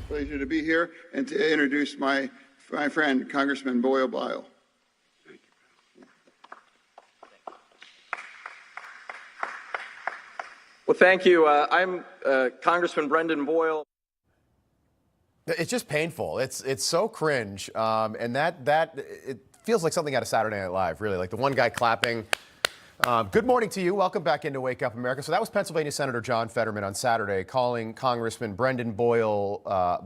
pleasure to be here and to introduce my friend, Congressman Boyle Bile. Well, thank you. I'm Congressman Brendan Boyle. It's just painful. It's so cringe, and that it feels like something out of Saturday Night Live, really. Like the one guy clapping. Good morning to you. Welcome back into Wake Up America. So that was Pennsylvania Senator John Fetterman on Saturday calling Congressman Brendan Boyle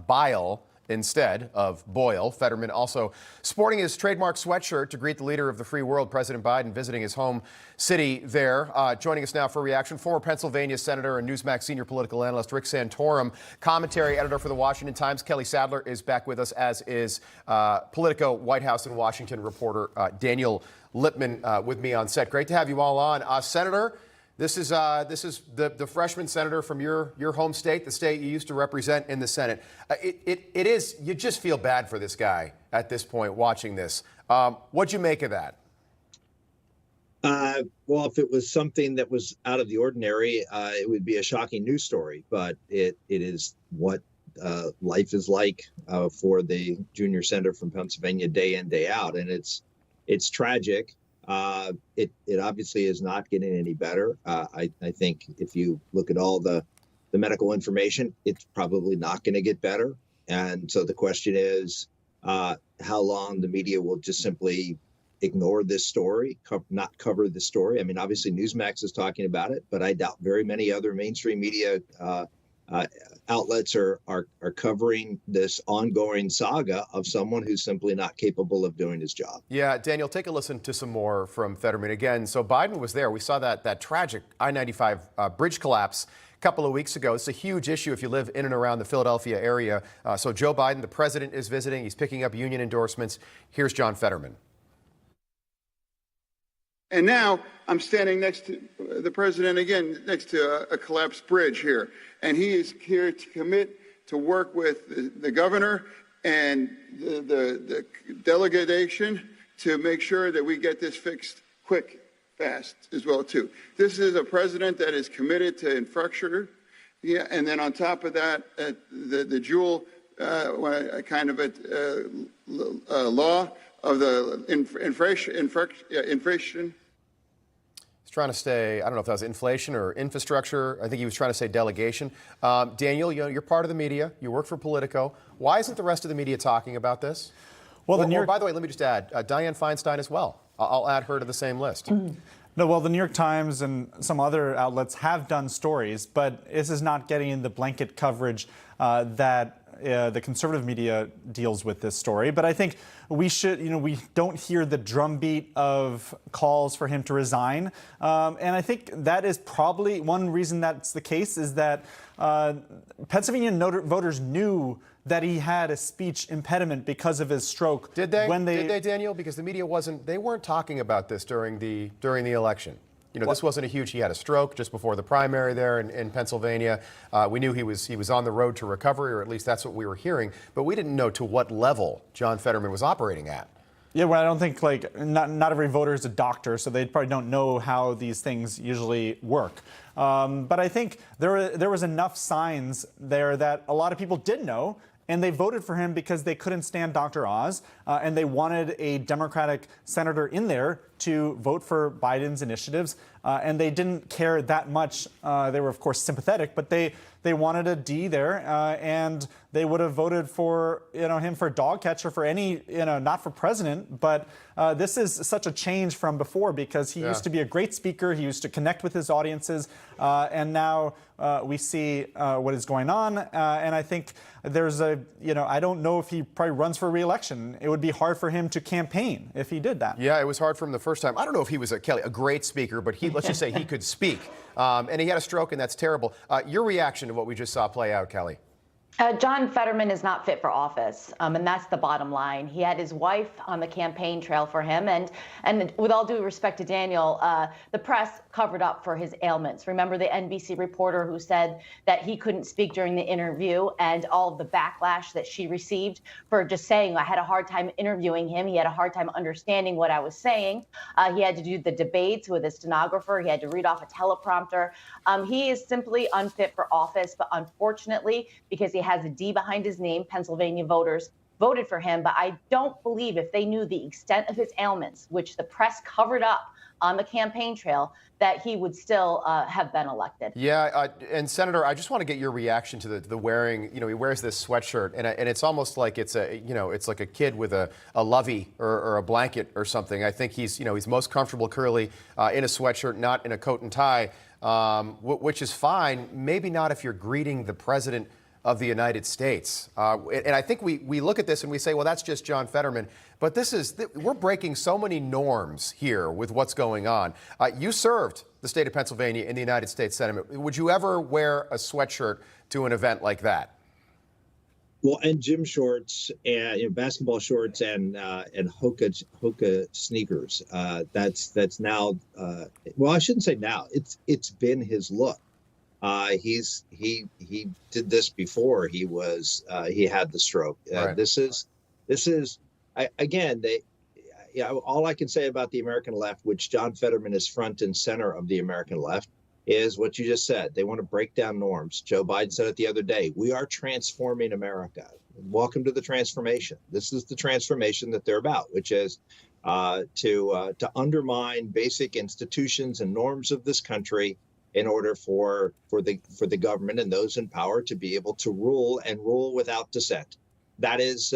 Bile instead of Boyle. Fetterman also sporting his trademark sweatshirt to greet the leader of the free world, President Biden, visiting his home city there. Joining us now for a reaction, former Pennsylvania Senator and Newsmax senior political analyst Rick Santorum, commentary editor for the Washington Times. Kelly Sadler is back with us, as is Politico White House and Washington reporter Daniel Lippman with me on set. Great to have you all on. Senator, this is the freshman senator from your home state, the state you used to represent in the Senate. It is, you just feel bad for this guy at this point watching this. What'd you make of that? Well, if it was something that was out of the ordinary, it would be a shocking news story. But it is what life is like for the junior senator from Pennsylvania day in, day out. And it's tragic. It obviously is not getting any better. I think if you look at all the medical information, it's probably not going to get better. And so the question is how long the media will just simply ignore this story, not cover the story. I mean, obviously Newsmax is talking about it, but I doubt very many other mainstream media outlets are covering this ongoing saga of someone who's simply not capable of doing his job. Yeah, Daniel, take a listen to some more from Fetterman again. So Biden was there. We saw that tragic I-95 bridge collapse a couple of weeks ago. It's a huge issue if you live in and around the Philadelphia area. So Joe Biden, the president, is visiting. He's picking up union endorsements. Here's John Fetterman. And now I'm standing next to the president again, next to a collapsed bridge here. And he is here to commit to work with the governor and the delegation to make sure that we get this fixed quick, fast as well, too. This is a president that is committed to infrastructure. Yeah, and then on top of that, the dual kind of law of the inflation. Trying to say, I don't know if that was inflation or infrastructure. I think he was trying to say delegation. Daniel, you're part of the media. You work for Politico. Why isn't the rest of the media talking about this? Well, by the way, let me just add, Dianne Feinstein as well. I'll add her to the same list. No, well, the New York Times and some other outlets have done stories, but this is not getting the blanket coverage that the conservative media deals with this story. But I think we should, we don't hear the drumbeat of calls for him to resign. And I think that is probably one reason that's the case, is that Pennsylvania voters knew that he had a speech impediment because of his stroke. Did they? Did they, Daniel? Because the media they weren't talking about this during the election. This wasn't a huge, he had a stroke just before the primary there in Pennsylvania. We knew he was on the road to recovery, or at least that's what we were hearing, but we didn't know to what level John Fetterman was operating at. Yeah, well, I don't think, not every voter is a doctor, so they probably don't know how these things usually work. But I think there was enough signs there that a lot of people did know, and they voted for him because they couldn't stand Dr. Oz, and they wanted a Democratic senator in there to vote for Biden's initiatives, and they didn't care that much. They were, of course, sympathetic, but they wanted a D there, and they would have voted for him for dog catcher for any not for president. But this is such a change from before, because he used to be a great speaker. He used to connect with his audiences, and now we see what is going on. And I think there's I don't know if he probably runs for re-election. It would be hard for him to campaign if he did that. Yeah, it was hard for him the first time. I don't know if he was a great speaker, but let's just say he could speak. And he had a stroke, and that's terrible. Your reaction to what we just saw play out, Kelly? John Fetterman is not fit for office, and that's the bottom line. He had his wife on the campaign trail for him, and with all due respect to Daniel, the press covered up for his ailments. Remember the NBC reporter who said that he couldn't speak during the interview, and all of the backlash that she received for just saying, I had a hard time interviewing him. He had a hard time understanding what I was saying. He had to do the debates with a stenographer. He had to read off a teleprompter. He is simply unfit for office, but unfortunately, because he has a D behind his name. Pennsylvania voters voted for him, but I don't believe if they knew the extent of his ailments, which the press covered up on the campaign trail, that he would still have been elected. Yeah, and Senator, I just want to get your reaction to the wearing. You know, he wears this sweatshirt, and it's almost like it's it's like a kid with a lovey or a blanket or something. I think he's most comfortable clearly in a sweatshirt, not in a coat and tie, which is fine. Maybe not if you're greeting the president of the United States. And I think we look at this and we say, well, that's just John Fetterman. But we're breaking so many norms here with what's going on. You served the state of Pennsylvania in the United States Senate. Would you ever wear a sweatshirt to an event like that? Well, and gym shorts and basketball shorts and Hoka sneakers. That's now. Well, I shouldn't say now. It's been his look. He did this before he had the stroke. Right. This is all I can say about the American left, which John Fetterman is front and center of the American left, is what you just said. They want to break down norms. Joe Biden said it the other day. We are transforming America. Welcome to the transformation. This is the transformation that they're about, which is to undermine basic institutions and norms of this country in order for the government and those in power to be able to rule and rule without dissent. That is,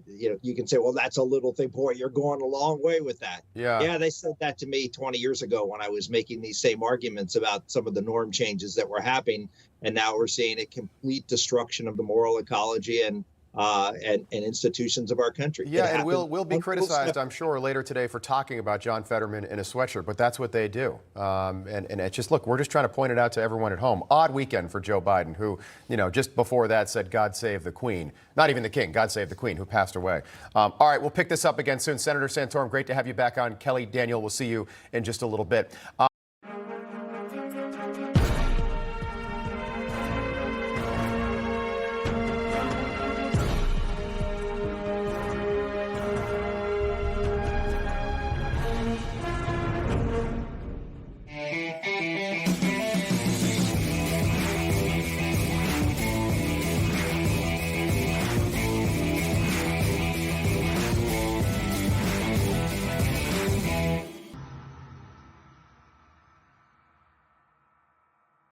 you can say, well, that's a little thing. Boy, you're going a long way with that. Yeah, they said that to me 20 years ago when I was making these same arguments about some of the norm changes that were happening. And now we're seeing a complete destruction of the moral ecology and institutions of our country. Yeah, and we'll be criticized, I'm sure, later today for talking about John Fetterman in a sweatshirt, but that's what they do. And it's just, look, we're just trying to point it out to everyone at home. Odd weekend for Joe Biden, who, just before that said, God save the Queen. Not even the King, God save the Queen, who passed away. All right, we'll pick this up again soon. Senator Santorum, great to have you back on. Kelly, Daniel, we'll see you in just a little bit.